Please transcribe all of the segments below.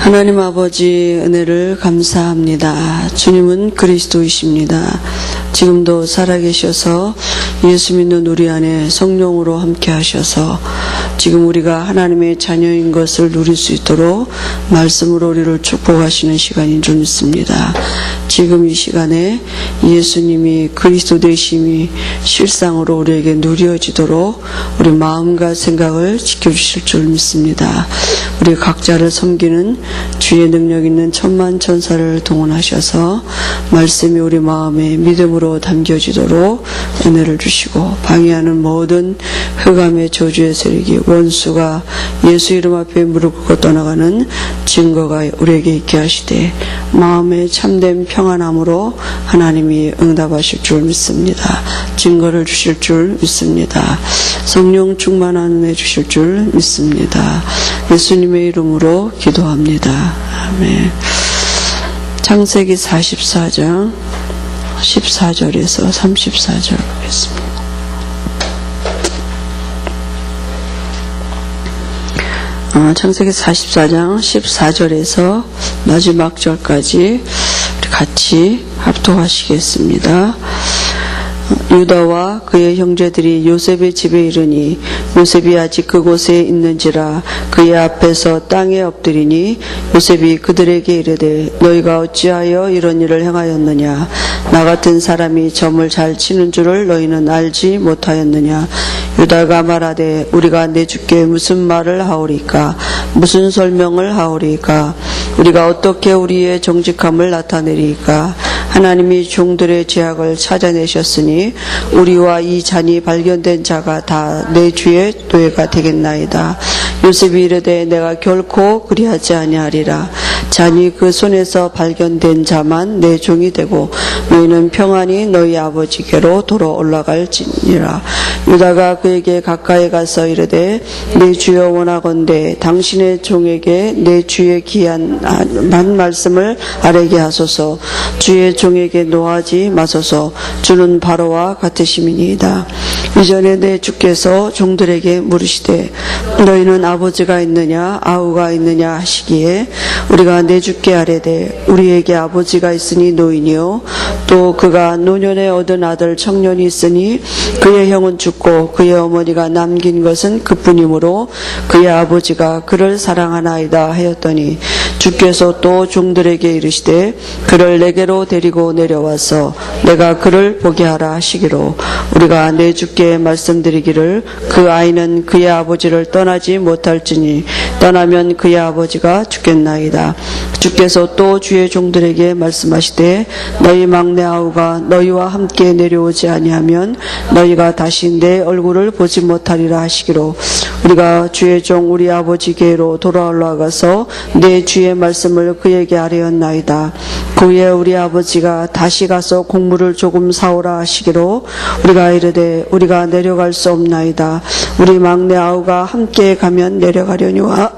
하나님 아버지 은혜를 감사합니다. 주님은 그리스도이십니다. 지금도 살아계셔서 예수 믿는 우리 안에 성령으로 함께 하셔서 지금 우리가 하나님의 자녀인 것을 누릴 수 있도록 말씀으로 우리를 축복하시는 시간인 줄 믿습니다. 지금 이 시간에 예수님이 그리스도 되심이 실상으로 우리에게 누려지도록 우리 마음과 생각을 지켜주실 줄 믿습니다. 우리 각자를 섬기는 주의 능력 있는 천만 천사를 동원하셔서 말씀이 우리 마음에 믿음으로 담겨지도록 은혜를 주시고, 방해하는 모든 흑암의 저주의 세력이 원수가 예수 이름 앞에 무릎 꿇고 떠나가는 증거가 우리에게 있게 하시되 마음에 참된 평안함으로 하나님이 응답하실 줄 믿습니다. 증거를 주실 줄 믿습니다. 성령 충만한 은혜 주실 줄 믿습니다. 예수님의 이름으로 기도합니다. 아멘. 창세기 44장 14절에서 34절 보겠습니다. 창세기 44장 14절에서 마지막 절까지 같이 합독하시겠습니다. 유다와 그의 형제들이 요셉의 집에 이르니 요셉이 아직 그곳에 있는지라 그의 앞에서 땅에 엎드리니 요셉이 그들에게 이르되 너희가 어찌하여 이런 일을 행하였느냐? 나 같은 사람이 점을 잘 치는 줄을 너희는 알지 못하였느냐? 유다가 말하되 우리가 내 주께 무슨 말을 하오리까? 무슨 설명을 하오리까? 우리가 어떻게 우리의 정직함을 나타내리까? 하나님이 종들의 죄악을 찾아내셨으니 우리와 이 잔이 발견된 자가 다 내 주의 노예가 되겠나이다. 요셉이 이르되 내가 결코 그리하지 아니하리라. 잔이 그 손에서 발견된 자만 내 종이 되고 너희는 평안히 너희 아버지께로 돌아 올라갈지니라. 유다가 그에게 가까이 가서 이르되 내 주여 원하건대 당신의 종에게 내 주의 귀한 말씀을 아뢰게 하소서. 주의 종에게 노하지 마소서. 주는 바로와 같으심이니이다. 이전에 내 주께서 종들에게 물으시되 너희는 아버지가 있느냐 아우가 있느냐 하시기에 우리가 내 주께 아뢰되 우리에게 아버지가 있으니 노인이요 또 그가 노년에 얻은 아들 청년이 있으니 그의 형은 죽고 그의 어머니가 남긴 것은 그뿐이므로 그의 아버지가 그를 사랑하나이다 하였더니 주께서 또 종들에게 이르시되 그를 내게로 데리고 내려와서 내가 그를 보게 하라 하시기로 우리가 내 주께 말씀드리기를 그 아이는 그의 아버지를 떠나지 못할지니 떠나면 그의 아버지가 죽겠나이다. 주께서 또 주의 종들에게 말씀하시되 너희 막내 아우가 너희와 함께 내려오지 아니하면 너희가 다시 내 얼굴을 보지 못하리라 하시기로 우리가 주의 종 우리 아버지께로 돌아 올라가서 내 주의 말씀을 그에게 아뢰었나이다. 그 후에 우리 아버지가 다시 가서 곡물을 조금 사오라 하시기로 우리가 이르되 우리가 내려갈 수 없나이다. 우리 막내 아우가 함께 가면 내려가려니와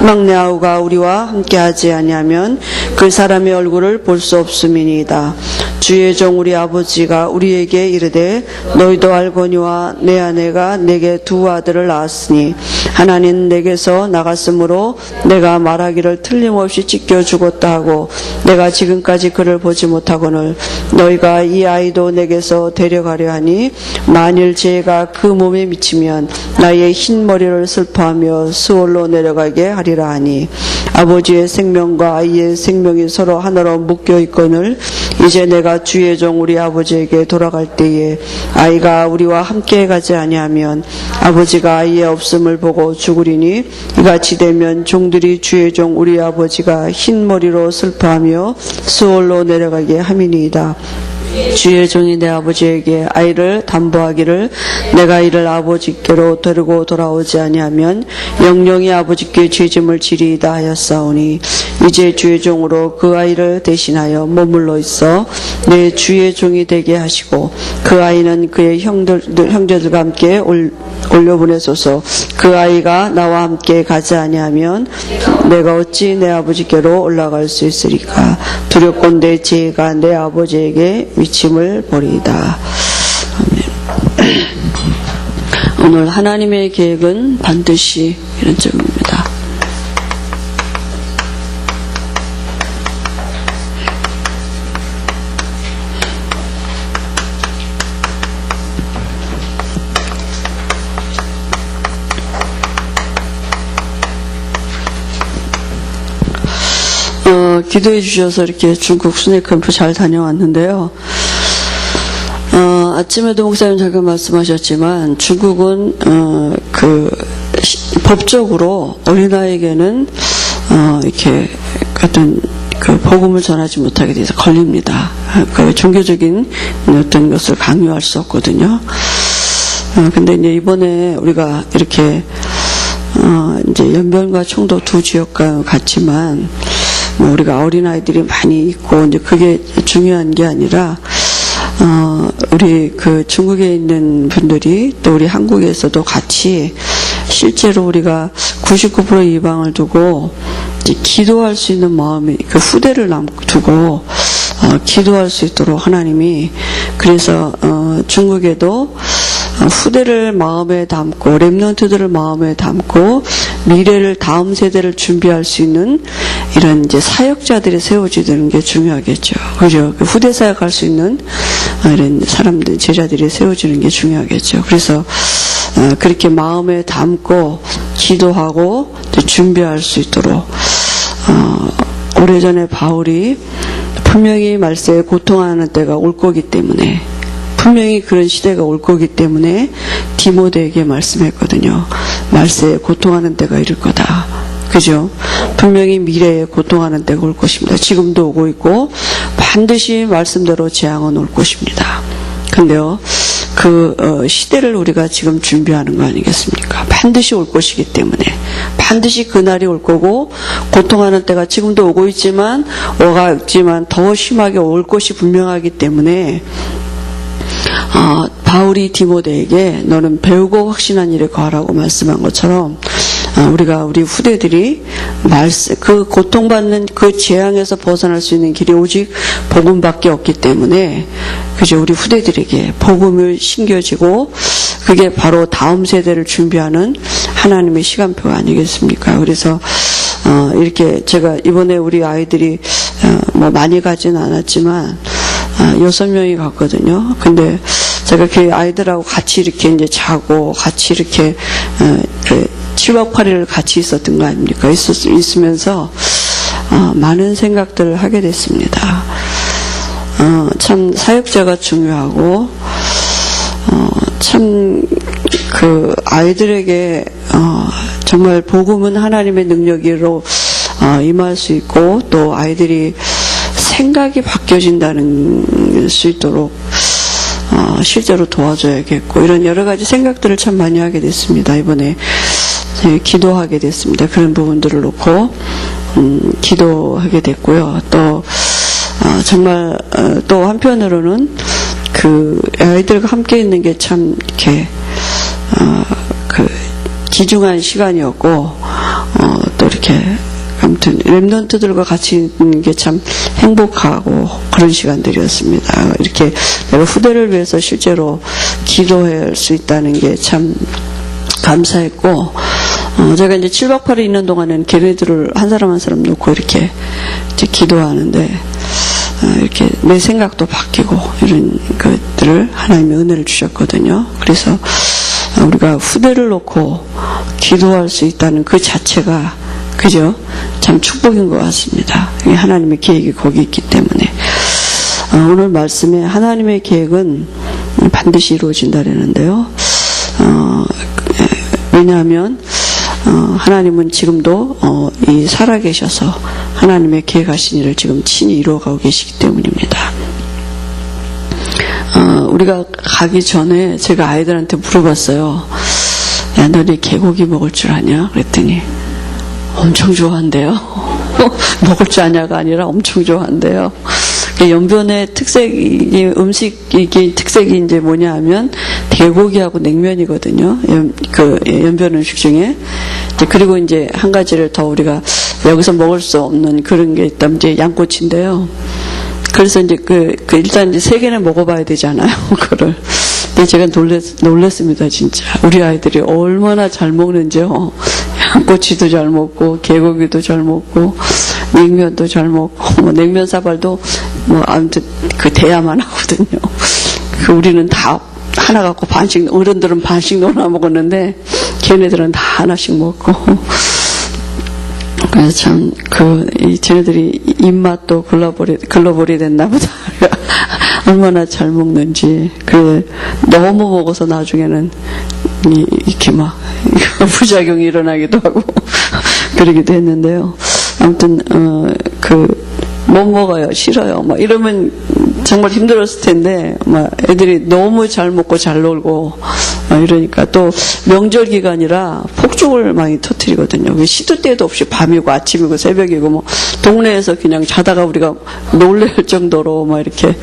막내 아우가 우리와 함께 하지 아니하면 그 사람의 얼굴을 볼 수 없음이니이다. 주의 종 우리 아버지가 우리에게 이르되 너희도 알거니와 내 아내가 내게 두 아들을 낳았으니 하나는 내게서 나갔으므로 내가 말하기를 틀림없이 찢겨 죽었다 하고 내가 지금까지 그를 보지 못하거늘 너희가 이 아이도 내게서 데려가려 하니 만일 죄가 그 몸에 미치면 나의 흰 머리를 슬퍼하며 수월로 내려가게 하리라 하니 아버지의 생명과 아이의 생명이 서로 하나로 묶여 있거늘 이제 내가 주의 종 우리 아버지에게 돌아갈 때에 아이가 우리와 함께 가지 아니하면 아버지가 아이의 없음을 보고 죽으리니 이같이 되면 종들이 주의 종 우리 아버지가 흰 머리로 슬퍼하며 수월로 내려가게 함이니이다. 주의 종이 내 아버지에게 아이를 담보하기를 내가 이를 아버지께로 데리고 돌아오지 아니하면 영영이 아버지께 죄짐을 지리이다 하였사오니 이제 주의 종으로 그 아이를 대신하여 머물러 있어 내 주의 종이 되게 하시고 그 아이는 그의 형제들과 함께 올려보내소서. 그 아이가 나와 함께 가지 아니하면 내가 어찌 내 아버지께로 올라갈 수 있으리까. 두렵건대 죄가 내 아버지에게 미침을 보리이다. 아멘. 오늘 하나님의 계획은 반드시 이런 점입니다. 기도해 주셔서 이렇게 중국 순회 캠프 잘 다녀왔는데요. 아침에도 목사님 잠깐 말씀하셨지만 중국은 법적으로 어린아이에게는 이렇게 어떤 그 복음을 전하지 못하게 돼서 걸립니다. 그 종교적인 어떤 것을 강요할 수 없거든요. 근데 이제 이번에 우리가 이렇게 이제 연변과 청도 두 지역과 같지만 우리가 어린아이들이 많이 있고 이제 그게 중요한 게 아니라 우리 그 중국에 있는 분들이 또 우리 한국에서도 같이 실제로 우리가 99% 이방을 두고 이제 기도할 수 있는 마음이 그 후대를 두고 기도할 수 있도록 하나님이 그래서 중국에도 후대를 마음에 담고 렘넌트들을 마음에 담고 미래를 다음 세대를 준비할 수 있는 이런 이제 사역자들이 세워지는 게 중요하겠죠. 그죠? 그 후대 사역할 수 있는 이런 사람들 제자들이 세워지는 게 중요하겠죠. 그래서 그렇게 마음에 담고 기도하고 준비할 수 있도록 오래전에 바울이 분명히 말세에 고통하는 때가 올 거기 때문에 분명히 그런 시대가 올 거기 때문에 디모데에게 말씀했거든요. 말세에 고통하는 때가 이를 거다. 그죠? 분명히 미래에 고통하는 때가 올 것입니다. 지금도 오고 있고 반드시 말씀대로 재앙은 올 것입니다. 근데요, 그 시대를 우리가 지금 준비하는 거 아니겠습니까? 반드시 올 것이기 때문에 반드시 그날이 올 거고 고통하는 때가 지금도 오고 있지만 더 심하게 올 것이 분명하기 때문에 바울이 디모데에게 너는 배우고 확신한 일에 거하라고 말씀한 것처럼 우리 후대들이 그 고통받는 그 재앙에서 벗어날 수 있는 길이 오직 복음밖에 없기 때문에 그저 우리 후대들에게 복음을 심겨지고 그게 바로 다음 세대를 준비하는 하나님의 시간표가 아니겠습니까? 그래서 이렇게 제가 이번에 우리 아이들이 뭐 많이 가진 않았지만 6명이 갔거든요. 근데 제가 그 아이들하고 같이 이렇게 이제 자고 같이 이렇게 7박 8일 같이 있었던 거 아닙니까? 있으면서 많은 생각들을 하게 됐습니다. 참 사역자가 중요하고 참 그 아이들에게 정말 복음은 하나님의 능력으로 임할 수 있고 또 아이들이 생각이 바뀌어진다는 수 있도록 실제로 도와줘야겠고 이런 여러 가지 생각들을 참 많이 하게 됐습니다. 이번에 기도하게 됐습니다. 그런 부분들을 놓고 기도하게 됐고요. 또 정말 또 한편으로는 그 아이들과 함께 있는 게 참 이렇게 그 귀중한 시간이었고 또 이렇게 아무튼 렘넌트들과 같이 있는 게 참 행복하고 그런 시간들이었습니다. 이렇게 내가 후대를 위해서 실제로 기도할 수 있다는 게 참 감사했고 제가 이제 7박 8일 있는 동안에는 걔네들을 한 사람 한 사람 놓고 이렇게 이제 기도하는데 이렇게 내 생각도 바뀌고 이런 것들을 하나님의 은혜를 주셨거든요. 그래서 우리가 후대를 놓고 기도할 수 있다는 그 자체가 그죠? 참 축복인 것 같습니다. 하나님의 계획이 거기 있기 때문에 오늘 말씀에 하나님의 계획은 반드시 이루어진다라는데요. 왜냐하면 하나님은 지금도 이 살아계셔서 하나님의 계획하신 일을 지금 친히 이루어가고 계시기 때문입니다. 우리가 가기 전에 제가 아이들한테 물어봤어요. 야, 너네 개고기 먹을 줄 아냐? 그랬더니 엄청 좋아한대요. 먹을 줄 아냐가 아니라 엄청 좋아한대요. 연변의 특색이 이게 특색이 이제 뭐냐 하면 대고기하고 냉면이거든요. 그 연변 음식 중에. 그리고 이제 한 가지를 더 우리가 여기서 먹을 수 없는 그런 게 있다면 이제 양꼬치인데요. 그래서 이제 일단 이제 3개는 먹어봐야 되잖아요. 그거를. 근데 제가 놀랬습니다, 진짜. 우리 아이들이 얼마나 잘 먹는지요. 양꼬치도 잘 먹고, 개고기도 잘 먹고, 냉면도 잘 먹고, 냉면 사발도 아무튼 대야만 하거든요. 우리는 다 하나 갖고 반씩, 어른들은 반씩 나눠 먹었는데, 걔네들은 다 하나씩 먹고. 그래서 참, 쟤네들이 입맛도 글로벌이 됐나 보다. 얼마나 잘 먹는지. 너무 먹어서 나중에는, 이렇게 막, 부작용이 일어나기도 하고, 그러기도 했는데요. 아무튼, 못 먹어요, 싫어요. 막 이러면 정말 힘들었을 텐데, 막 애들이 너무 잘 먹고 잘 놀고, 이러니까 또 명절 기간이라 폭죽을 많이 터뜨리거든요. 시도 때도 없이 밤이고 아침이고 새벽이고 뭐 동네에서 그냥 자다가 우리가 놀랄 정도로 막 이렇게.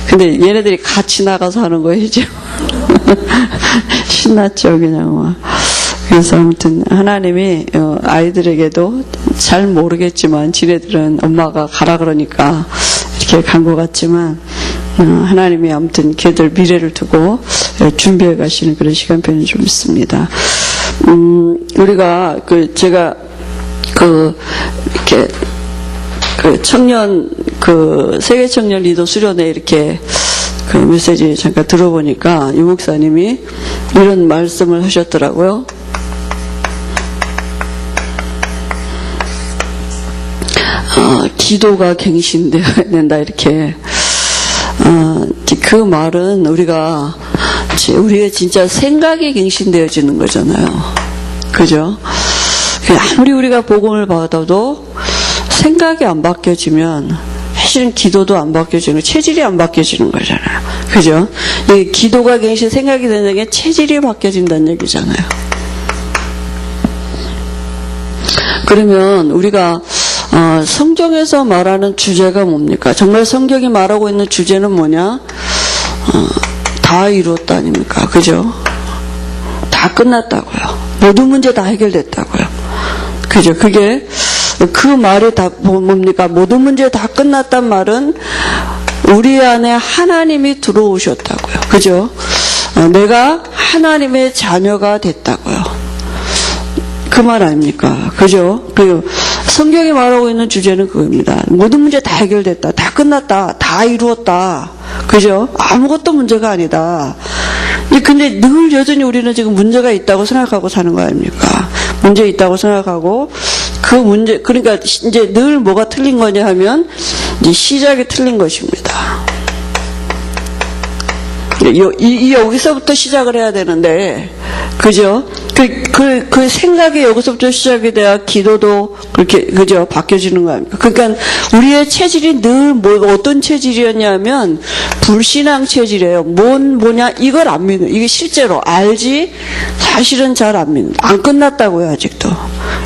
근데 얘네들이 같이 나가서 하는 거이죠. 신났죠, 그냥 막. 그래서 아무튼 하나님이 아이들에게도 잘 모르겠지만 지네들은 엄마가 가라 그러니까 이렇게 간 것 같지만 하나님이 아무튼 걔들 미래를 두고 준비해 가시는 그런 시간표는 좀 있습니다. 우리가 제가 이렇게 청년 세계 청년 리더 수련회 이렇게 메시지 잠깐 들어보니까 유 목사님이 이런 말씀을 하셨더라고요. 기도가 갱신되어야 된다 이렇게. 그 말은 우리의 진짜 생각이 갱신되어지는 거잖아요. 그죠? 아무리 우리가 복음을 받아도 생각이 안 바뀌어지면 사실은 기도도 안 바뀌어지는, 체질이 안 바뀌어지는 거잖아요. 그죠? 이 기도가 갱신, 생각이 되는 게 체질이 바뀌어진다는 얘기잖아요. 그러면 우리가 성경에서 말하는 주제가 뭡니까? 정말 성경이 말하고 있는 주제는 뭐냐? 다 이루었다 아닙니까? 그죠? 다 끝났다고요. 모든 문제 다 해결됐다고요. 그죠? 그 말이 다 뭡니까? 모든 문제 다 끝났단 말은 우리 안에 하나님이 들어오셨다고요. 그죠? 내가 하나님의 자녀가 됐다고요. 그 말 아닙니까? 그죠? 성경이 말하고 있는 주제는 그겁니다. 모든 문제 다 해결됐다. 다 끝났다. 다 이루었다. 그죠? 아무것도 문제가 아니다. 근데 늘 여전히 우리는 지금 문제가 있다고 생각하고 사는 거 아닙니까? 문제 있다고 생각하고, 그러니까 이제 늘 뭐가 틀린 거냐 하면, 이제 시작이 틀린 것입니다. 여기서부터 시작을 해야 되는데, 그죠? 그 생각이 여기서부터 시작이 돼야 기도도 그렇게, 그죠? 바뀌어지는 거 아닙니까? 그러니까 우리의 체질이 늘 어떤 체질이었냐면, 불신앙 체질이에요. 뭐냐? 이걸 안 믿는. 이게 실제로 알지? 사실은 잘 안 믿는. 안 끝났다고요, 아직도.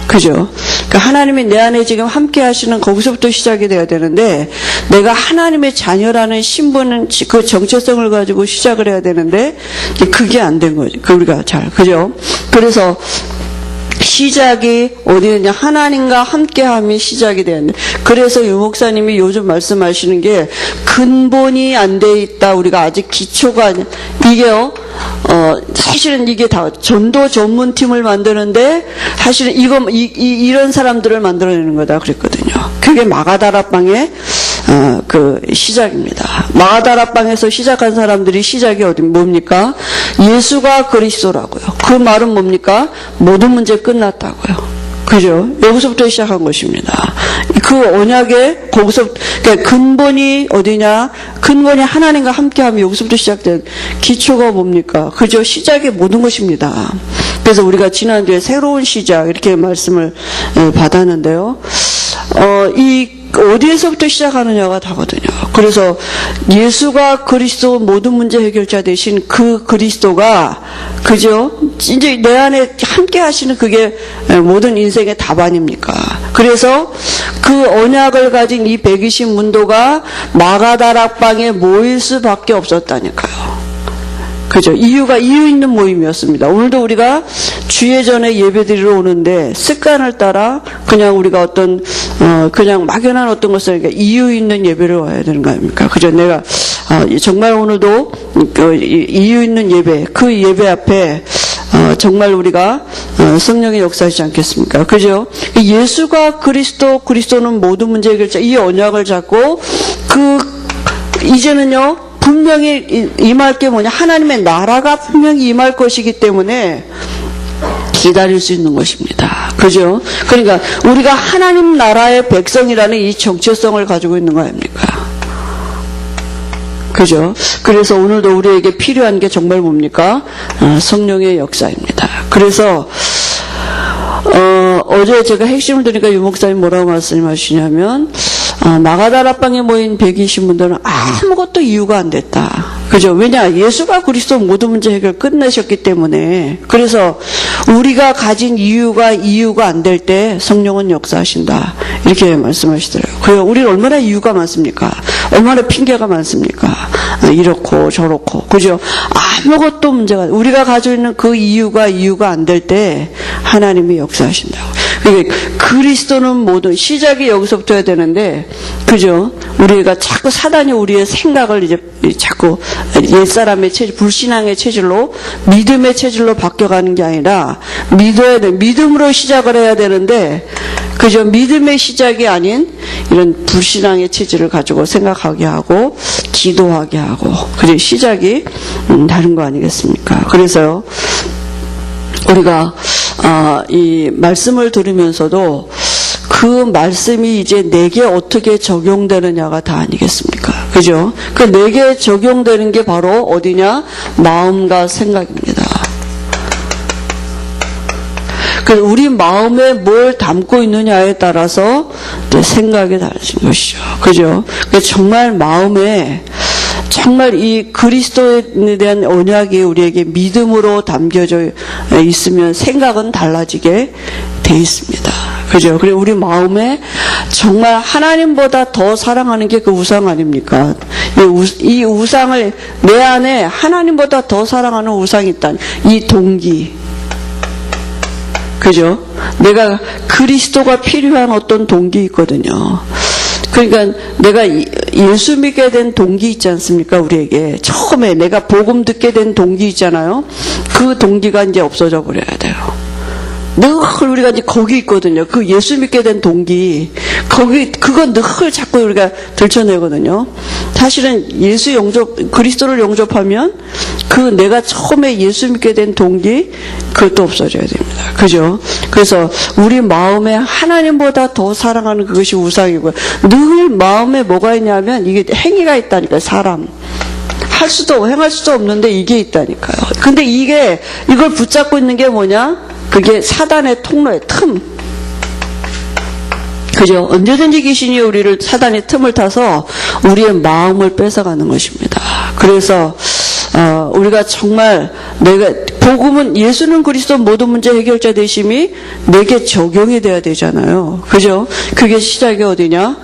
그죠? 그러니까 하나님이 내 안에 지금 함께 하시는 거기서부터 시작이 돼야 되는데, 내가 하나님의 자녀라는 신분은 그 정체성을 가지고 시작을 해야 되는데, 그게 안 된 거지. 우리가 그죠? 그래서 시작이 어디느냐? 하나님과 함께함이 시작이 되는데, 그래서 유 목사님이 요즘 말씀하시는 게 근본이 안 돼 있다. 우리가 아직 기초가 이게요. 사실은 이게 다 전도 전문팀을 만드는데 사실은 이런 사람들을 만들어내는 거다 그랬거든요. 그게 마가다락방의 시작입니다. 마가다락방에서 시작한 사람들이 시작이 뭡니까? 예수가 그리스도라고요. 그 말은 뭡니까? 모든 문제 끝났다고요. 그죠? 여기서부터 시작한 것입니다. 그 언약의 그러니까 근본이 어디냐? 근본이 하나님과 함께하면 여기서부터 시작된 기초가 뭡니까? 그죠? 시작이 모든 것입니다. 그래서 우리가 지난주에 새로운 시작 이렇게 말씀을 받았는데요. 어디에서부터 시작하느냐가 다거든요. 그래서 예수가 그리스도 모든 문제 해결자 되신 그 그리스도가, 그죠? 이제 내 안에 함께 하시는 그게 모든 인생의 답 아닙니까? 그래서 그 언약을 가진 이 120문도가 마가다락방에 모일 수밖에 없었다니까요. 그죠? 이유 있는 모임이었습니다. 오늘도 우리가 주예전에 예배드리러 오는데 습관을 따라 그냥 우리가 그냥 막연한 어떤 것을 그러니까 이유 있는 예배를 와야 되는 거 아닙니까? 그죠? 내가, 정말 오늘도 이유 있는 예배, 그 예배 앞에 정말 우리가 성령의 역사하지 않겠습니까? 그죠? 예수가 그리스도는 모든 문제 해결자, 이 언약을 잡고 이제는요, 분명히 임할 게 뭐냐? 하나님의 나라가 분명히 임할 것이기 때문에 기다릴 수 있는 것입니다. 그죠? 그러니까 우리가 하나님 나라의 백성이라는 이 정체성을 가지고 있는 거 아닙니까? 그죠? 그래서 오늘도 우리에게 필요한 게 정말 뭡니까? 성령의 역사입니다. 그래서 어제 제가 핵심을 드리니까 유 목사님 뭐라고 말씀하시냐면 마가다라방에 모인 120분들은 아무것도 이유가 안 됐다. 그죠? 왜냐? 예수가 그리스도 모든 문제 해결 끝내셨기 때문에. 그래서 우리가 가진 이유가 안 될 때 성령은 역사하신다. 이렇게 말씀하시더라고요. 그래서 우리는 얼마나 이유가 많습니까? 얼마나 핑계가 많습니까? 이렇고 저렇고. 그죠? 아무것도 문제가, 우리가 가지고 있는 그 이유가 안 될 때 하나님이 역사하신다고. 그러니까 그리스도는 모든 시작이 여기서부터 해야 되는데, 그죠? 우리가 자꾸 사단이 우리의 생각을 이제 자꾸 옛사람의 체질, 불신앙의 체질로, 믿음의 체질로 바뀌어가는 게 아니라 믿어야 돼. 믿음으로 시작을 해야 되는데, 그죠? 믿음의 시작이 아닌 이런 불신앙의 체질을 가지고 생각하게 하고 기도하게 하고, 그죠? 시작이 다른 거 아니겠습니까? 그래서요, 우리가 이 말씀을 들으면서도 그 말씀이 이제 내게 어떻게 적용되느냐가 다 아니겠습니까? 그죠? 그 내게 적용되는 게 바로 어디냐? 마음과 생각입니다. 그래서 우리 마음에 뭘 담고 있느냐에 따라서 생각이 달라진 것이죠. 그죠? 정말 마음에 정말 이 그리스도에 대한 언약이 우리에게 믿음으로 담겨져 있으면 생각은 달라지게 돼 있습니다. 그죠? 그리고 우리 마음에 정말 하나님보다 더 사랑하는 게 그 우상 아닙니까? 이 우상을, 내 안에 하나님보다 더 사랑하는 우상이 있다니, 이 동기. 그죠? 내가 그리스도가 필요한 어떤 동기 있거든요. 그러니까 내가 예수 믿게 된 동기 있지 않습니까? 우리에게 처음에 내가 복음 듣게 된 동기 있잖아요. 그 동기가 이제 없어져 버려야 돼요. 늘 우리가 이제 거기 있거든요. 그 예수 믿게 된 동기, 그거 늘 자꾸 우리가 들춰내거든요. 사실은 그리스도를 영접하면 그 내가 처음에 예수 믿게 된 동기, 그것도 없어져야 됩니다. 그죠? 그래서 우리 마음에 하나님보다 더 사랑하는 그것이 우상이고요. 늘 마음에 뭐가 있냐면 이게 행위가 있다니까요. 사람. 행할 수도 없는데 이게 있다니까요. 근데 이걸 붙잡고 있는 게 뭐냐? 그게 사단의 통로의 틈. 그죠? 언제든지 귀신이 우리를 사단의 틈을 타서 우리의 마음을 뺏어가는 것입니다. 그래서 우리가 정말 복음은 예수는 그리스도 모든 문제 해결자 되심이 내게 적용이 돼야 되잖아요. 그죠? 그게 시작이 어디냐?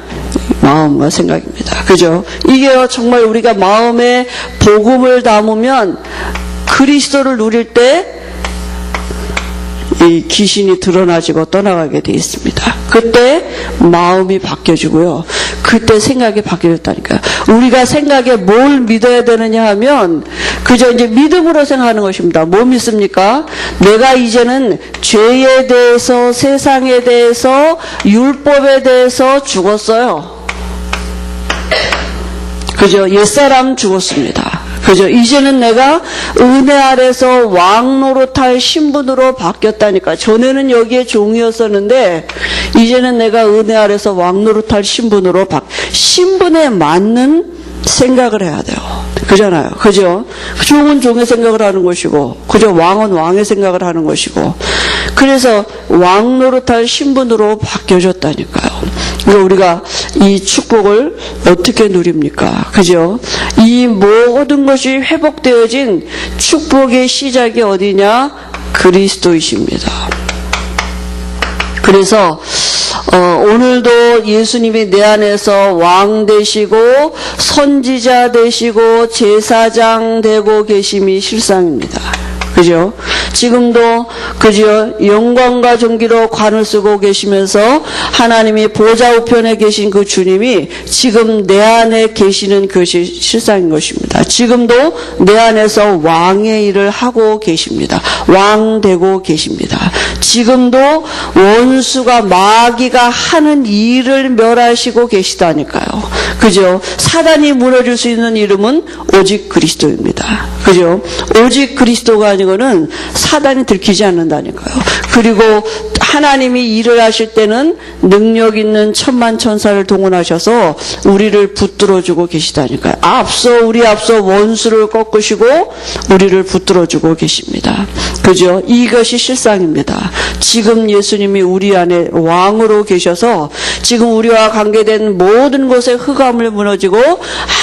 마음과 생각입니다. 그죠? 이게요, 정말 우리가 마음에 복음을 담으면 그리스도를 누릴 때 이 귀신이 드러나지고 떠나가게 돼 있습니다. 그때 마음이 바뀌어지고요. 그때 생각이 바뀌어졌다니까요. 우리가 생각에 뭘 믿어야 되느냐 하면 그저 이제 믿음으로 생각하는 것입니다. 뭐 믿습니까? 내가 이제는 죄에 대해서, 세상에 대해서, 율법에 대해서 죽었어요. 그죠? 옛사람 죽었습니다. 그죠? 이제는 내가 은혜 아래서 왕 노릇할 신분으로 바뀌었다니까. 전에는 여기에 종이었었는데 이제는 내가 은혜 아래서 왕 노릇할 신분으로 신분에 맞는 생각을 해야 돼요. 그잖아요. 그죠? 종은 종의 생각을 하는 것이고, 그죠? 왕은 왕의 생각을 하는 것이고, 그래서 왕 노릇할 신분으로 바뀌어졌다니까요. 그러니까 우리가 이 축복을 어떻게 누립니까? 그죠? 이 모든 것이 회복되어진 축복의 시작이 어디냐? 그리스도이십니다. 그래서 오늘도 예수님이 내 안에서 왕 되시고 선지자 되시고 제사장 되고 계심이 실상입니다. 그죠? 지금도 그죠? 영광과 존귀로 관을 쓰고 계시면서 하나님이 보좌 우편에 계신 그 주님이 지금 내 안에 계시는 것이 실상인 것입니다. 지금도 내 안에서 왕의 일을 하고 계십니다. 왕 되고 계십니다. 지금도 원수가 마귀가 하는 일을 멸하시고 계시다니까요. 그죠? 사단이 무너질 수 있는 이름은 오직 그리스도입니다. 그죠? 오직 그리스도가 아니고는 사단이 들키지 않는다니까요. 그리고 하나님이 일을 하실 때는 능력 있는 천만 천사를 동원하셔서 우리를 붙들어주고 계시다니까요. 우리 앞서 원수를 꺾으시고 우리를 붙들어주고 계십니다. 그죠? 이것이 실상입니다. 지금 예수님이 우리 안에 왕으로 계셔서 지금 우리와 관계된 모든 것에 흑암을 무너지고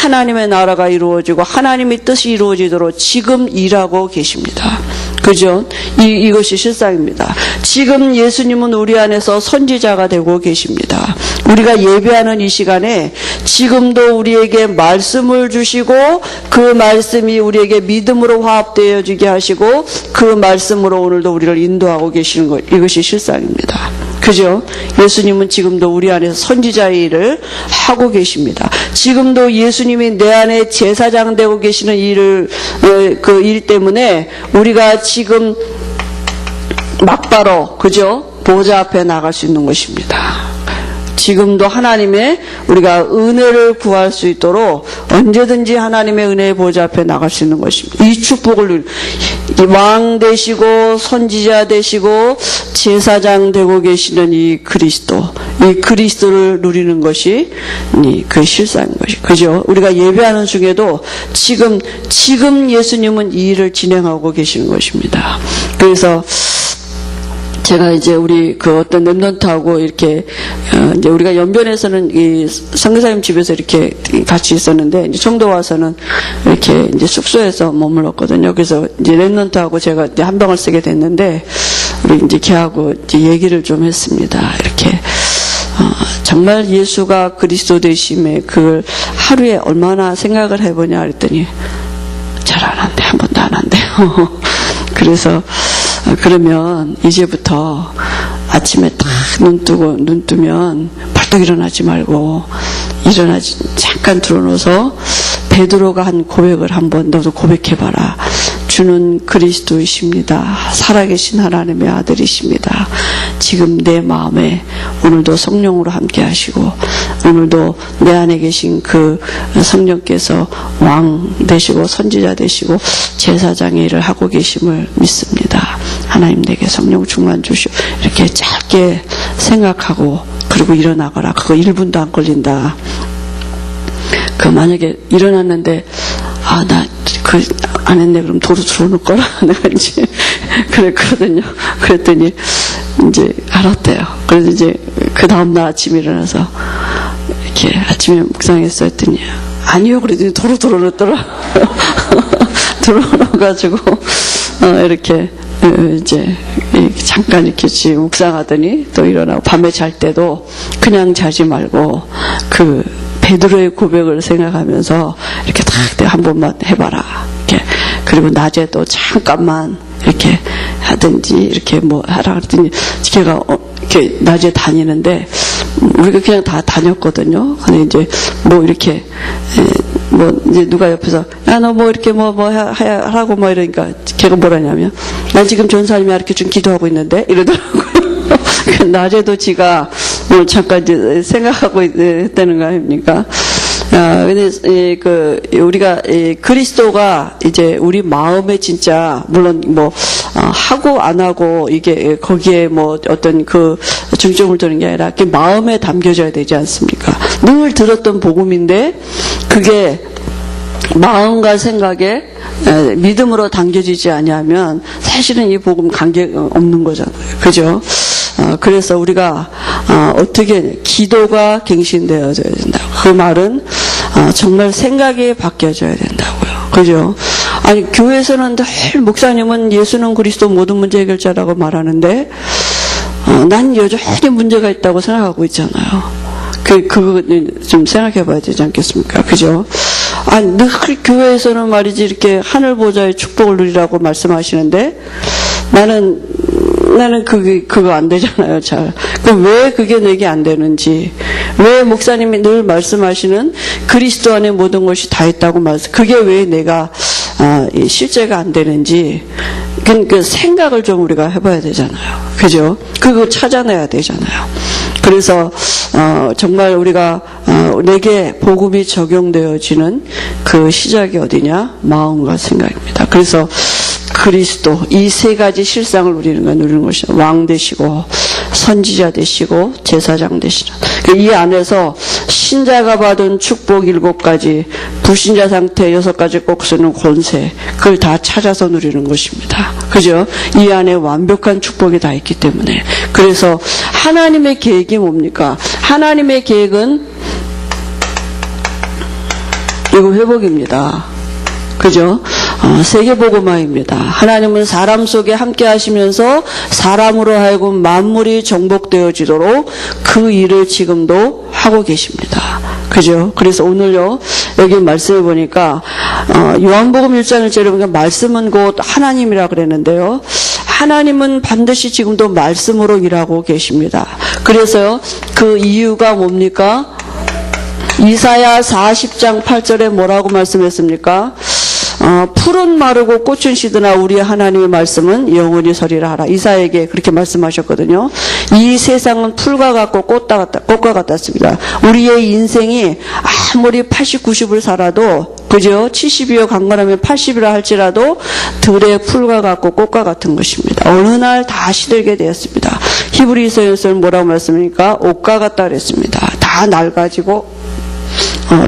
하나님의 나라가 이루어지고 하나님의 뜻이 이루어지도록 지금 일하고 계십니다. 그죠? 이것이 실상입니다. 지금 예수님은 우리 안에서 선지자가 되고 계십니다. 우리가 예배하는 이 시간에 지금도 우리에게 말씀을 주시고 그 말씀이 우리에게 믿음으로 화합되어지게 하시고 그 말씀으로 오늘도 우리를 인도하고 계시는 것, 이것이 실상입니다. 그죠? 예수님은 지금도 우리 안에서 선지자의 일을 하고 계십니다. 지금도 예수님이 내 안에 제사장 되고 계시는 그 일 때문에 우리가 지금 막바로, 그죠? 보좌 앞에 나갈 수 있는 것입니다. 지금도 하나님의 우리가 은혜를 구할 수 있도록 언제든지 하나님의 은혜의 보좌 앞에 나갈 수 있는 것입니다. 이 축복을 왕 되시고 선지자 되시고 제사장 되고 계시는 이 그리스도를 누리는 것이 그 실상인 것이 그죠? 우리가 예배하는 중에도 지금 예수님은 이 일을 진행하고 계시는 것입니다. 그래서 제가 이제 우리 그 어떤 랩런트하고 이렇게 이제 우리가 연변에서는 이 선교사님 집에서 이렇게 같이 있었는데 이제 청도 와서는 이렇게 이제 숙소에서 머물렀거든요. 그래서 이제 랩런트하고 제가 이제 한 병을 쓰게 됐는데 우리 이제 걔하고 이제 얘기를 좀 했습니다. 이렇게 정말 예수가 그리스도 되심에 그걸 하루에 얼마나 생각을 해보냐 그랬더니 잘 안 한대. 한 번도 안 한대요. 그래서 그러면 이제부터 아침에 딱 눈 뜨면 벌떡 일어나지 말고 잠깐 들어놓아서 베드로가 한 고백을 한번 너도 고백해봐라. 주는 그리스도이십니다. 살아계신 하나님의 아들이십니다. 지금 내 마음에 오늘도 성령으로 함께 하시고 오늘도 내 안에 계신 그 성령께서 왕 되시고 선지자 되시고 제사장의 일을 하고 계심을 믿습니다. 하나님 내게 성령 충만 주시오. 이렇게 짧게 생각하고 그리고 일어나거라. 그거 1분도 안 걸린다. 만약에 일어났는데 나 안 했네. 그럼 도로 들어오는 거라. 내가 이제 그랬거든요. 그랬더니 이제 알았대요. 그래서 이제 그 다음날 아침에 일어나서 이렇게 아침에 묵상했어 했더니 아니요. 그랬더니 도로 들어오더라. 들어오가지고 이렇게 이제 잠깐 이렇게 묵상하더니 또 일어나고 밤에 잘 때도 그냥 자지 말고 그 베드로의 고백을 생각하면서 이렇게 딱 한 번만 해봐라. 이렇게 그리고 낮에도 잠깐만 이렇게 하든지 이렇게 뭐 하라 그랬더니 걔가 이렇게 낮에 다니는데 우리가 그냥 다 다녔거든요. 근데 이제 뭐 이렇게 뭐 이제 누가 옆에서 야 너 뭐 이렇게 뭐 하라고 뭐 이러니까 걔가 뭐라냐면 난 지금 전사님이 이렇게 좀 기도하고 있는데 이러더라고요. 낮에도 지가 뭐 잠깐 이제 생각하고 있다는 거 아닙니까? 근데 우리가 그리스도가 이제 우리 마음에 진짜 물론 뭐 하고 안 하고 이게 거기에 뭐 어떤 그 중점을 두는 게 아니라 마음에 담겨져야 되지 않습니까? 늘 들었던 복음인데 그게 마음과 생각에 믿음으로 담겨지지 아니하면 사실은 이 복음 관계 없는 거잖아요. 그죠? 그래서 우리가 어떻게 기도가 갱신되어져야 된다고. 그 말은 정말 생각이 바뀌어져야 된다고요. 그죠? 아니 교회에서는 늘 목사님은 예수는 그리스도 모든 문제 해결자라고 말하는데 난 여전히 문제가 있다고 생각하고 있잖아요. 그거 좀 생각해 봐야 되지 않겠습니까? 그죠? 늘 교회에서는 말이지 이렇게 하늘 보좌의 축복을 누리라고 말씀하시는데 나는 그거 안 되잖아요, 잘. 그럼 왜 그게 내게 안 되는지, 왜 목사님이 늘 말씀하시는 그리스도 안에 모든 것이 다 있다고 그게 왜 내가, 실제가 안 되는지, 그 생각을 좀 우리가 해봐야 되잖아요. 그죠? 그거 찾아내야 되잖아요. 그래서 정말 우리가 내게 복음이 적용되어지는 그 시작이 어디냐? 마음과 생각입니다. 그래서 그리스도 이 세 가지 실상을 누리는 것이 왕 되시고 선지자 되시고 제사장 되시는 이 안에서 신자가 받은 축복 7가지, 불신자 상태 6가지 꼭 쓰는 권세, 그걸 다 찾아서 누리는 것입니다. 그죠? 이 안에 완벽한 축복이 다 있기 때문에. 그래서 하나님의 계획이 뭡니까? 하나님의 계획은 이거 회복입니다. 그죠? 세계복음화입니다. 하나님은 사람 속에 함께 하시면서 사람으로 하여금 만물이 정복되어지도록 그 일을 지금도 하고 계십니다. 그죠? 그래서 오늘요, 여기 말씀을 보니까, 요한복음 1장 1절에 보니까 말씀은 곧 하나님이라 그랬는데요. 하나님은 반드시 지금도 말씀으로 일하고 계십니다. 그래서요, 그 이유가 뭡니까? 이사야 40장 8절에 뭐라고 말씀했습니까? 풀은 마르고 꽃은 시드나 우리 하나님의 말씀은 영원히 서리라 하라. 이사야에게 그렇게 말씀하셨거든요. 이 세상은 풀과 같고 꽃과 같았습니다. 우리의 인생이 아무리 80, 90을 살아도, 그죠? 70이요 강건하면 80이라 할지라도 들의 풀과 같고 꽃과 같은 것입니다. 어느 날 다 시들게 되었습니다. 히브리서에서는 뭐라고 말씀합니까? 옷과 같다 그랬습니다. 다 낡아지고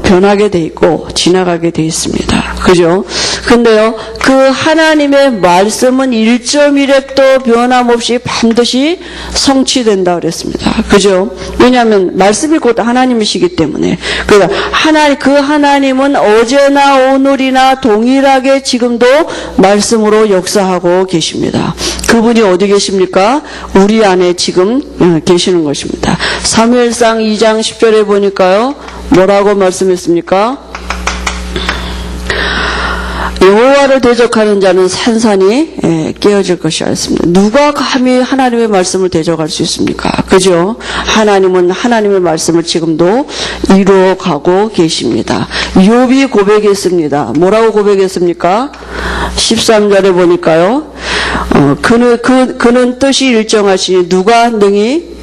변하게 돼 있고 지나가게 돼 있습니다. 그죠? 근데요, 그 하나님의 말씀은 1.1획도 변함없이 반드시 성취된다 그랬습니다. 그죠? 왜냐하면 말씀이 곧 하나님이시기 때문에. 그 하나님은 어제나 오늘이나 동일하게 지금도 말씀으로 역사하고 계십니다. 그분이 어디 계십니까? 우리 안에 지금 계시는 것입니다. 사무엘상 2장 10절에 보니까요, 뭐라고 말씀했습니까? 여호와를 대적하는 자는 산산이 깨어질 것이라 했습니다. 누가 감히 하나님의 말씀을 대적할 수 있습니까? 그죠? 하나님은 하나님의 말씀을 지금도 이루어가고 계십니다. 욥이 고백했습니다. 뭐라고 고백했습니까? 13절에 보니까요, 그는 뜻이 일정하시니 누가 능히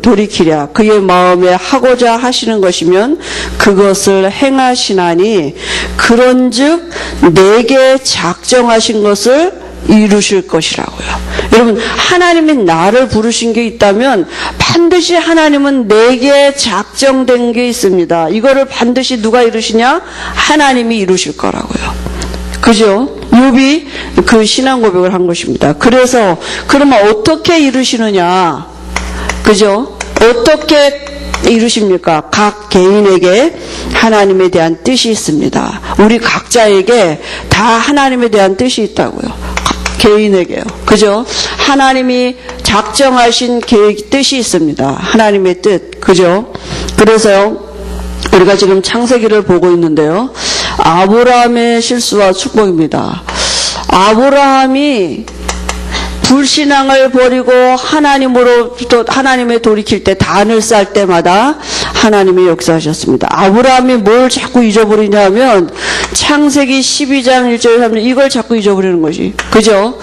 돌이키랴. 그의 마음에 하고자 하시는 것이면 그것을 행하시나니 그런즉 내게 작정하신 것을 이루실 것이라고요. 여러분, 하나님이 나를 부르신 게 있다면 반드시 하나님은 내게 작정된 게 있습니다. 이거를 반드시 누가 이루시냐? 하나님이 이루실 거라고요. 그죠? 욥이 그 신앙 고백을 한 것입니다. 그래서 그러면 어떻게 이루시느냐? 그죠? 어떻게 이루십니까? 각 개인에게 하나님에 대한 뜻이 있습니다. 우리 각자에게 다 하나님에 대한 뜻이 있다고요. 개인에게요. 그죠? 하나님이 작정하신 계획, 뜻이 있습니다. 하나님의 뜻. 그죠? 그래서요, 우리가 지금 창세기를 보고 있는데요, 아브라함의 실수와 축복입니다. 아브라함이 불신앙을 버리고 하나님으로부터 하나님에 돌이킬 때, 단을 쌀 때마다 하나님이 역사하셨습니다. 아브라함이 뭘 자꾸 잊어버리냐 하면 창세기 12장 1절 3절 이걸 자꾸 잊어버리는 것이. 그죠?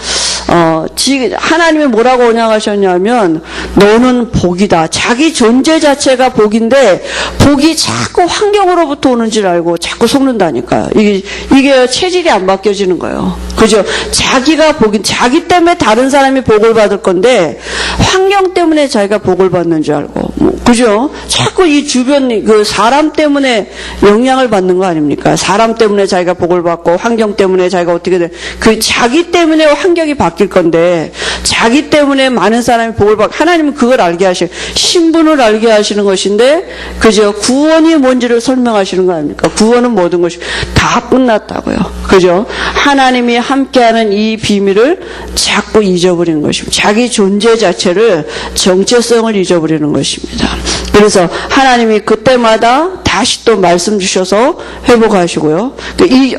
하나님이 뭐라고 언약하셨냐면 너는 복이다. 자기 존재 자체가 복인데 복이 자꾸 환경으로부터 오는 줄 알고 자꾸 속는다니까요. 이게 체질이 안 바뀌어지는 거예요. 그죠? 자기가 자기 때문에 다른 사람이 복을 받을 건데 환경 때문에 자기가 복을 받는 줄 알고, 그죠? 자꾸 이 주변 그 사람 때문에 영향을 받는 거 아닙니까? 사람 때문에 자기가 복을 받고 환경 때문에 자기가 어떻게 돼? 그 자기 때문에 환경이 바뀔 건데 자기 때문에 많은 사람이 복을 받고, 하나님은 그걸 알게 하시고 신분을 알게 하시는 것인데, 그죠? 구원이 뭔지를 설명하시는 거 아닙니까? 구원은 모든 것이 다 끝났다고요. 그죠? 하나님이 함께하는 이 비밀을 자꾸 잊어버리는 것입니다. 자기 존재 자체를, 정체성을 잊어버리는 것입니다. 그래서 하나님이 그때마다 다시 또 말씀 주셔서 회복하시고요.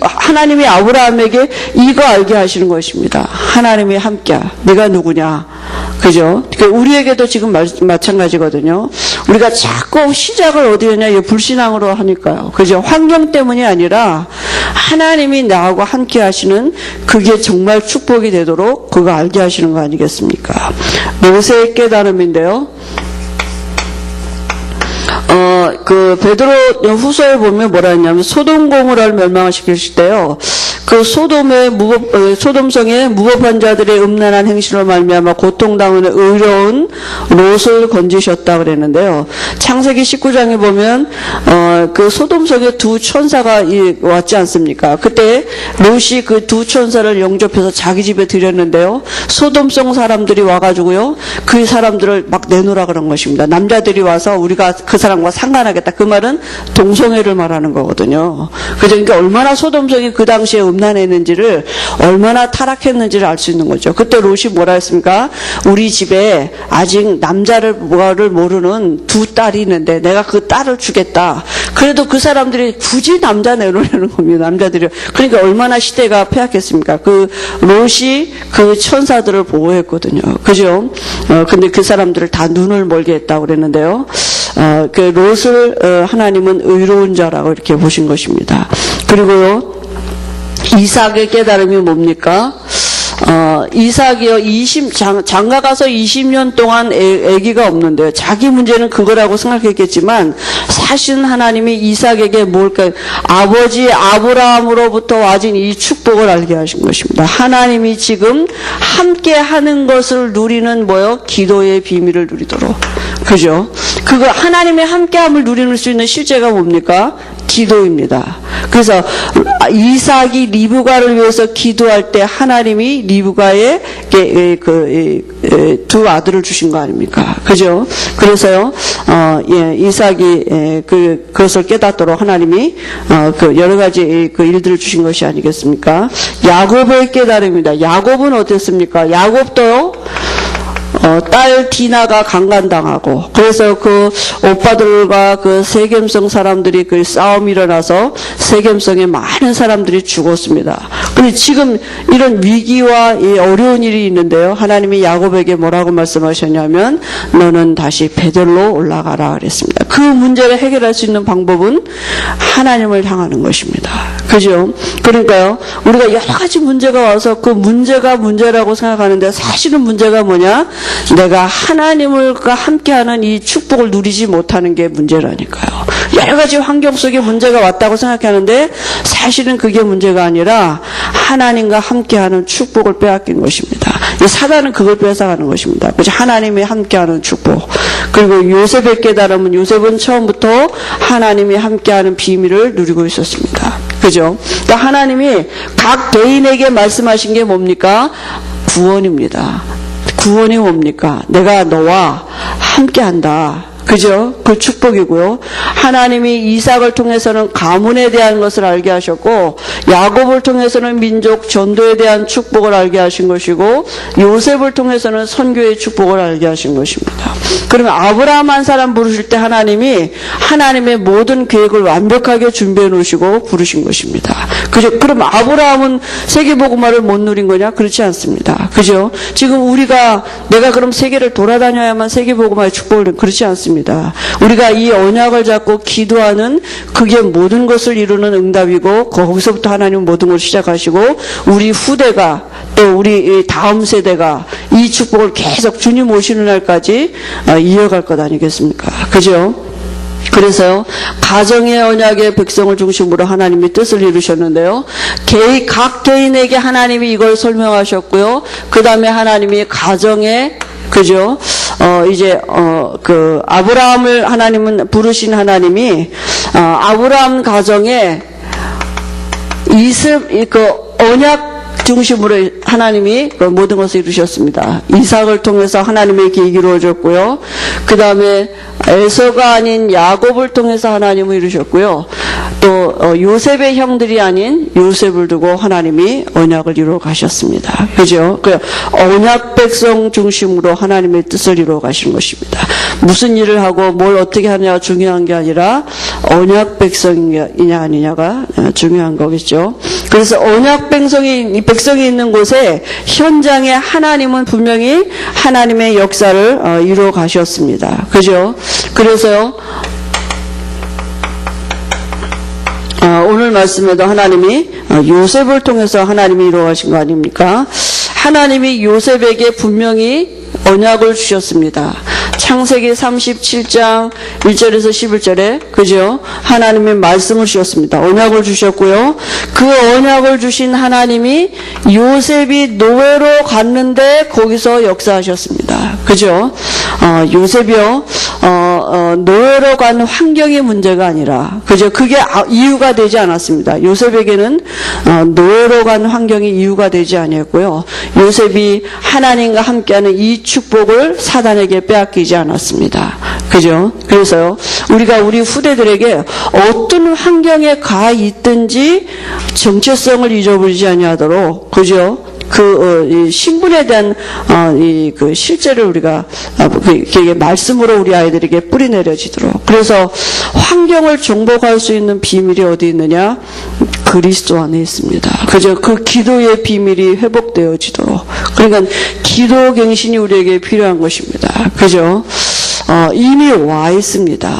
하나님이 아브라함에게 이거 알게 하시는 것입니다. 하나님이 함께야. 네가 누구냐? 그죠? 우리에게도 지금 마찬가지거든요. 우리가 자꾸 시작을 어디 하냐, 불신앙으로 하니까요. 그죠? 환경 때문이 아니라 하나님이 나하고 함께 하시는 그게 정말 축복이 되도록 그거 알게 하시는 거 아니겠습니까? 모세의 깨달음인데요. 그 베드로 후서에 보면 뭐라 했냐면 소돔 고모라를 멸망시킬 때요. 그 소돔성의 무법한 자들의 음란한 행실로 말미암아 고통당하는 의로운 롯을 건지셨다 그랬는데요. 창세기 19장에 보면 그 소돔성에 두 천사가 왔지 않습니까? 그때 롯이 그 두 천사를 영접해서 자기 집에 들였는데요. 소돔성 사람들이 와가지고요, 그 사람들을 막 내놓으라 그런 것입니다. 남자들이 와서 우리가 그 사람과 상관하겠다. 그 말은 동성애를 말하는 거거든요. 그러니까 얼마나 소돔성이 그 당시에 음란했는지를, 얼마나 타락했는지를 알 수 있는 거죠. 그때 롯이 뭐라 했습니까? 우리 집에 아직 남자를 뭐를 모르는 두 딸이 있는데 내가 그 딸을 주겠다. 그래도 그 사람들이 굳이 남자 내놓으려는 겁니다. 남자들이. 그러니까 얼마나 시대가 폐악했습니까? 그 롯이 그 천사들을 보호했거든요. 그죠? 근데 그 사람들을 다 눈을 멀게 했다고 그랬는데요. 그 롯을 하나님은 의로운 자라고 이렇게 보신 것입니다. 그리고요, 이삭의 깨달음이 뭡니까? 이삭이요, 장가 가서 20년 동안 아기가 없는데요. 자기 문제는 그거라고 생각했겠지만, 사실은 하나님이 이삭에게 뭘까요? 아버지 아브라함으로부터 와진 이 축복을 알게 하신 것입니다. 하나님이 지금 함께 하는 것을 누리는 뭐요? 기도의 비밀을 누리도록. 그죠? 그거 하나님의 함께함을 누리는 수 있는 실제가 뭡니까? 기도입니다. 그래서 이삭이 리브가를 위해서 기도할 때 하나님이 리브가의 두 아들을 주신 거 아닙니까? 그죠? 그래서요, 이삭이 그것을 깨닫도록 하나님이 그 여러 가지 그 일들을 주신 것이 아니겠습니까? 야곱의 깨달음입니다. 야곱은 어땠습니까? 야곱도요, 딸 디나가 강간당하고, 그래서 그 오빠들과 그 세겜성 사람들이 그 싸움이 일어나서 세겜성에 많은 사람들이 죽었습니다. 근데 지금 이런 위기와 이 어려운 일이 있는데요. 하나님이 야곱에게 뭐라고 말씀하셨냐면, 너는 다시 베델로 올라가라 그랬습니다. 그 문제를 해결할 수 있는 방법은 하나님을 향하는 것입니다. 그죠? 그러니까요, 우리가 여러 가지 문제가 와서 그 문제가 문제라고 생각하는데, 사실은 문제가 뭐냐? 내가 하나님과 함께하는 이 축복을 누리지 못하는 게 문제라니까요. 여러 가지 환경 속에 문제가 왔다고 생각하는데 사실은 그게 문제가 아니라 하나님과 함께하는 축복을 빼앗긴 것입니다. 이 사단은 그걸 뺏어가는 것입니다. 그래서 하나님이 함께하는 축복. 그리고 요셉의 깨달음은, 요셉은 처음부터 하나님이 함께하는 비밀을 누리고 있었습니다. 그죠? 그러니까 하나님이 각 개인에게 말씀하신 게 뭡니까? 구원입니다. 구원이 뭡니까? 내가 너와 함께한다. 그죠? 그 축복이고요. 하나님이 이삭을 통해서는 가문에 대한 것을 알게 하셨고, 야곱을 통해서는 민족 전도에 대한 축복을 알게 하신 것이고, 요셉을 통해서는 선교의 축복을 알게 하신 것입니다. 그러면 아브라함 한 사람 부르실 때 하나님이 하나님의 모든 계획을 완벽하게 준비해 놓으시고 부르신 것입니다. 그죠? 그럼 아브라함은 세계복음화를 못 누린 거냐? 그렇지 않습니다. 그죠? 지금 내가 그럼 세계를 돌아다녀야만 세계복음화의 축복을, 그렇지 않습니다. 우리가 이 언약을 잡고 기도하는 그게 모든 것을 이루는 응답이고, 거기서부터 하나님은 모든 걸 시작하시고, 우리 후대가 또 우리 다음 세대가 이 축복을 계속 주님 오시는 날까지 이어갈 것 아니겠습니까? 그죠? 그래서요, 가정의 언약의 백성을 중심으로 하나님이 뜻을 이루셨는데요. 각 개인에게 하나님이 이걸 설명하셨고요. 그 다음에 하나님이 가정에, 그죠? 그 아브라함을 하나님은 부르신 하나님이 아브라함 가정에 언약 중심으로 하나님이 모든 것을 이루셨습니다. 이삭을 통해서 하나님의 계획이 이루어졌고요. 그 다음에 에서가 아닌 야곱을 통해서 하나님을 이루셨고요. 또 요셉의 형들이 아닌 요셉을 두고 하나님이 언약을 이루어 가셨습니다. 그죠? 그 언약 백성 중심으로 하나님의 뜻을 이루어 가신 것입니다. 무슨 일을 하고 뭘 어떻게 하느냐가 중요한 게 아니라 언약 백성이냐 아니냐가 중요한 거겠죠. 그래서 언약 백성이 있는 곳에 현장에 하나님은 분명히 하나님의 역사를 이루어 가셨습니다. 그죠? 그래서요, 오늘 말씀에도 하나님이 요셉을 통해서 하나님이 이루어 가신 거 아닙니까? 하나님이 요셉에게 분명히 언약을 주셨습니다. 창세기 37장 1절에서 11절에 그죠? 하나님의 말씀을 주셨습니다. 언약을 주셨고요. 그 언약을 주신 하나님이 요셉이 노예로 갔는데 거기서 역사하셨습니다. 그죠? 요셉이요. 노예로 간 환경이 문제가 아니라 그죠? 그게 이유가 되지 않았습니다. 요셉에게는 노예로 간 환경이 이유가 되지 아니었고요. 요셉이 하나님과 함께하는 이 축복을 사단에게 빼앗기지 않았습니다. 그죠? 그래서요, 우리가 우리 후대들에게 어떤 환경에 가 있든지 정체성을 잊어버리지 아니하도록, 그죠? 이 신분에 대한 그 실제를 우리가 말씀으로 우리 아이들에게 뿌리내려지도록. 그래서 환경을 정복할 수 있는 비밀이 어디 있느냐? 그리스도 안에 있습니다. 그죠? 그 기도의 비밀이 회복되어지도록. 그러니까 기도 갱신이 우리에게 필요한 것입니다. 그죠? 이미 와 있습니다.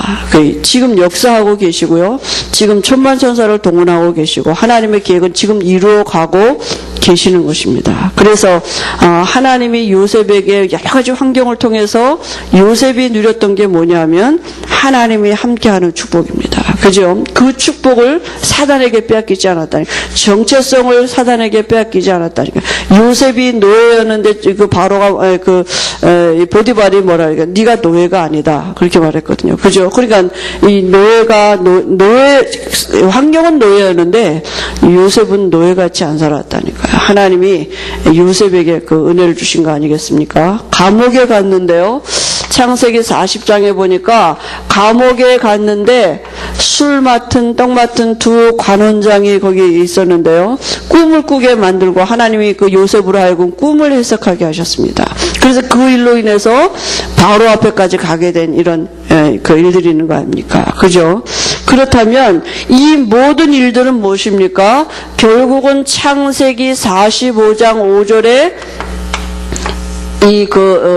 지금 역사하고 계시고요. 지금 천만천사를 동원하고 계시고 하나님의 계획은 지금 이루어가고 계시는 것입니다. 그래서 하나님이 요셉에게 여러 가지 환경을 통해서 요셉이 누렸던 게 뭐냐면 하나님이 함께하는 축복입니다. 그죠? 그 축복을 사단에게 빼앗기지 않았다니까. 정체성을 사단에게 빼앗기지 않았다니까. 요셉이 노예였는데 그 바로가 보디발이 뭐라 그러니까 네가 노예가 아니다 그렇게 말했거든요. 그죠? 그러니까 이 노예가 노예 환경은 노예였는데 요셉은 노예같이 안 살았다니까요. 하나님이 요셉에게 그 은혜를 주신 거 아니겠습니까? 감옥에 갔는데요. 창세기 40장에 보니까 감옥에 갔는데 술 맡은 떡 맡은 두 관원장이 거기 있었는데요. 꿈을 꾸게 만들고 하나님이 그 요셉으로 하여금 꿈을 해석하게 하셨습니다. 그래서 그 일로 인해서 바로 앞에까지 가게 된 이런 그 일들이 있는 거 아닙니까? 그죠? 그렇다면 이 모든 일들은 무엇입니까? 결국은 창세기 45장 5절에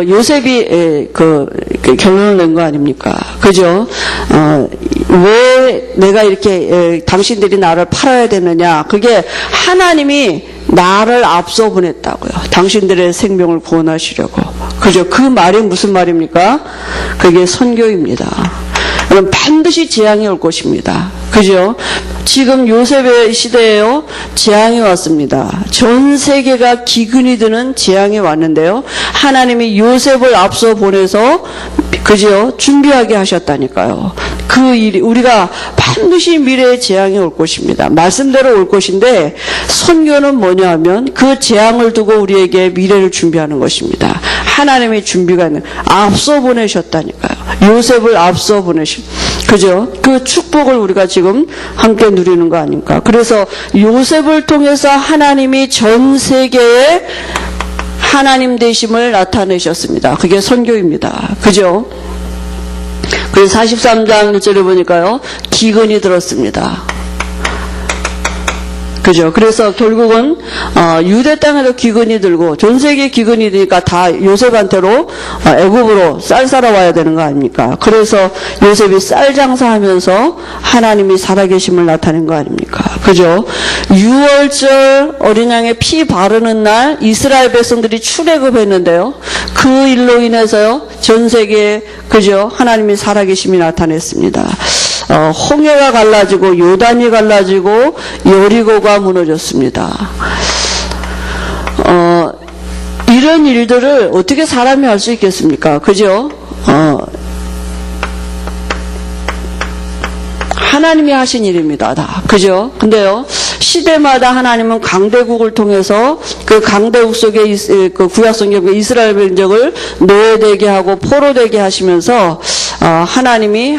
요셉이 결론을 낸 거 아닙니까? 그죠? 왜 내가 이렇게 당신들이 나를 팔아야 되느냐? 그게 하나님이 나를 앞서 보냈다고요. 당신들의 생명을 구원하시려고. 그죠? 그 말이 무슨 말입니까? 그게 선교입니다. 그럼 반드시 재앙이 올 것입니다. 그죠? 지금 요셉의 시대에요, 재앙이 왔습니다. 전 세계가 기근이 드는 재앙이 왔는데요. 하나님이 요셉을 앞서 보내서, 그죠? 준비하게 하셨다니까요. 그 일이, 우리가 반드시 미래에 재앙이 올 것입니다. 말씀대로 올 것인데, 선교는 뭐냐 하면 그 재앙을 두고 우리에게 미래를 준비하는 것입니다. 하나님의 준비가 있는, 앞서 보내셨다니까요. 요셉을 앞서 그죠? 그 축복을 우리가 지금 함께 누리는 거 아닙니까? 그래서 요셉을 통해서 하나님이 전 세계에 하나님 되심을 나타내셨습니다. 그게 선교입니다. 그죠? 그래서 43장 1절에 보니까요, 기근이 들었습니다. 그죠? 그래서 결국은 유대 땅에도 기근이 들고 전 세계 기근이 되니까 다 요셉한테로 애굽으로 쌀 사러 와야 되는 거 아닙니까? 그래서 요셉이 쌀 장사하면서 하나님이 살아계심을 나타낸 거 아닙니까? 그죠? 6월절 어린 양의 피 바르는 날 이스라엘 백성들이 출애굽했는데요. 그 일로 인해서요, 전 세계에 그죠? 하나님이 살아계심이 나타냈습니다. 홍해가 갈라지고 요단이 갈라지고 여리고가 무너졌습니다. 이런 일들을 어떻게 사람이 할 수 있겠습니까? 그죠? 하나님이 하신 일입니다. 다. 그죠? 근데요, 시대마다 하나님은 강대국을 통해서 그 강대국 속에 그 구약 성경의 이스라엘 민족을 노예되게 하고 포로되게 하시면서 하나님이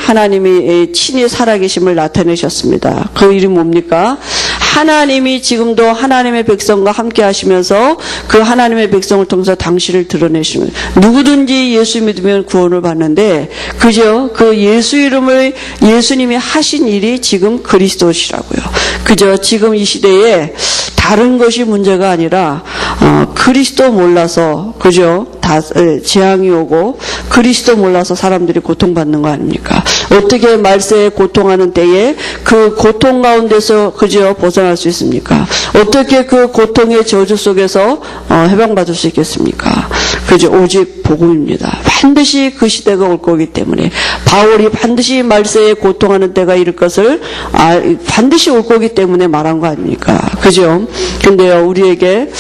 친히 살아계심을 나타내셨습니다. 그 일이 뭡니까? 하나님이 지금도 하나님의 백성과 함께 하시면서 그 하나님의 백성을 통해서 당신을 드러내시면 누구든지 예수 믿으면 구원을 받는데 그죠? 그 예수 이름을 예수님이 하신 일이 지금 그리스도시라고요. 그죠? 지금 이 시대에 다른 것이 문제가 아니라 그리스도 몰라서 그죠? 다 재앙이 오고 그리스도 몰라서 사람들이 고통받는 거 아닙니까? 어떻게 말세에 고통하는 때에 그 고통 가운데서 그죠? 벗어날 수 있습니까? 어떻게 그 고통의 저주 속에서 해방받을 수 있겠습니까? 그죠? 오직 복음입니다. 반드시 그 시대가 올 거기 때문에 바울이 반드시 말세에 고통하는 때가 이를 것을 반드시 올 거기 때문에 말한 거 아닙니까? 그죠? 근데요, 우리에게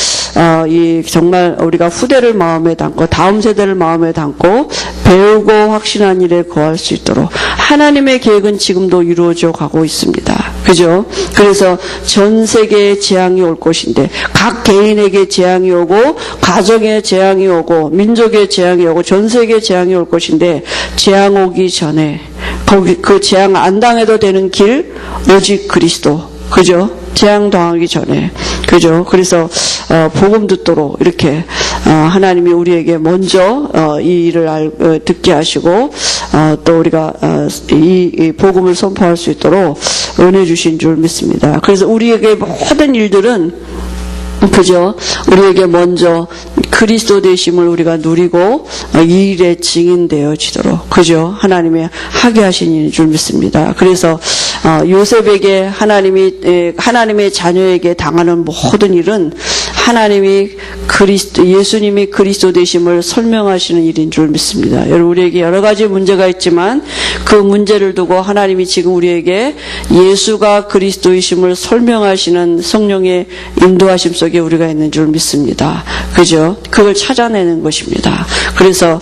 정말 우리가 후대를 마음에 담고 다음 세대를 마음에 담고 배우고 확신한 일에 거할 수 있도록 하나님의 계획은 지금도 이루어져 가고 있습니다. 그죠? 그래서 전 세계에 재앙이 올 것인데 각 개인에게 재앙이 오고 가정에 재앙이 오고 민족에 재앙이 오고 전 세계에 재앙이 올 것인데 재앙 오기 전에 그 재앙 안 당해도 되는 길 오직 그리스도. 그죠? 재앙 당하기 전에. 그죠? 그래서 복음 듣도록 이렇게 하나님이 우리에게 먼저 이 일을 듣게 하시고 또 우리가 이 복음을 선포할 수 있도록 은혜 주신 줄 믿습니다. 그래서 우리에게 모든 일들은 그죠? 우리에게 먼저 그리스도 되심을 우리가 누리고 이 일에 증인되어지도록 그죠? 하나님의 하게 하신 일인 줄 믿습니다. 그래서 요셉에게 하나님의 자녀에게 당하는 모든 일은 예수님이 그리스도 되심을 설명하시는 일인 줄 믿습니다. 여러분, 우리에게 여러 가지 문제가 있지만 그 문제를 두고 하나님이 지금 우리에게 예수가 그리스도이심을 설명하시는 성령의 인도하심 속에 우리가 있는 줄 믿습니다. 그죠? 그걸 찾아내는 것입니다. 그래서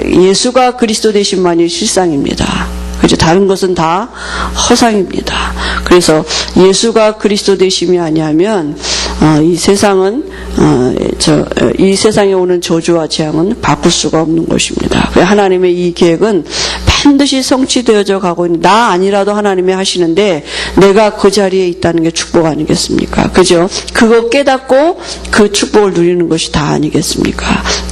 예수가 그리스도 되심만이 실상입니다. 그죠? 다른 것은 다 허상입니다. 그래서 예수가 그리스도 되심이 아니하면 이 세상에 오는 저주와 재앙은 바꿀 수가 없는 것입니다. 하나님의 이 계획은 반드시 성취되어져 가고 있는 나 아니라도 하나님이 하시는데 내가 그 자리에 있다는 게 축복 아니겠습니까? 그죠? 그거 깨닫고 그 축복을 누리는 것이 다 아니겠습니까?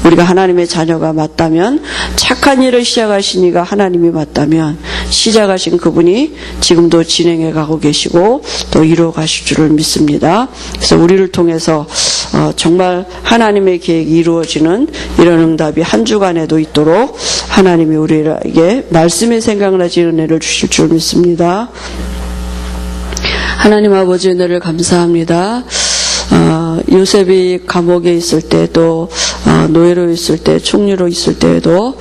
우리가 하나님의 자녀가 맞다면 착한 일을 시작하신 이가 하나님이 맞다면 시작하신 그분이 지금도 진행해 가고 계시고 또 이루어 가실 줄을 믿습니다. 그래서 우리를 통해서 정말 하나님의 계획이 이루어지는 이런 응답이 한 주간에도 있도록 하나님이 우리에게 말씀의 생각나지 은혜를 주실 줄 믿습니다. 하나님 아버지 은혜를 감사합니다. 요셉이 감옥에 있을 때도 노예로 있을 때 총리로 있을 때에도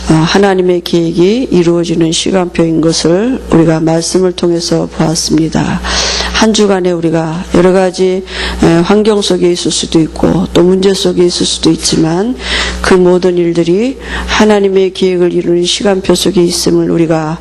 하나님의 계획이 이루어지는 시간표인 것을 우리가 말씀을 통해서 보았습니다. 한 주간에 우리가 여러 가지 환경 속에 있을 수도 있고 또 문제 속에 있을 수도 있지만 그 모든 일들이 하나님의 계획을 이루는 시간표 속에 있음을 우리가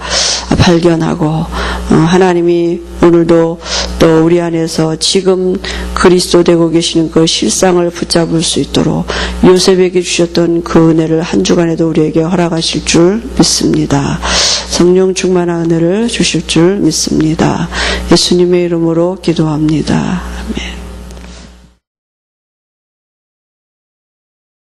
발견하고 하나님이 오늘도 또 우리 안에서 지금 그리스도 되고 계시는 그 실상을 붙잡을 수 있도록 요셉에게 주셨던 그 은혜를 한 주간에도 우리에게 허락하실 줄 믿습니다. 성령 충만한 은혜를 주실 줄 믿습니다. 예수님의 이름으로 기도합니다. 아멘.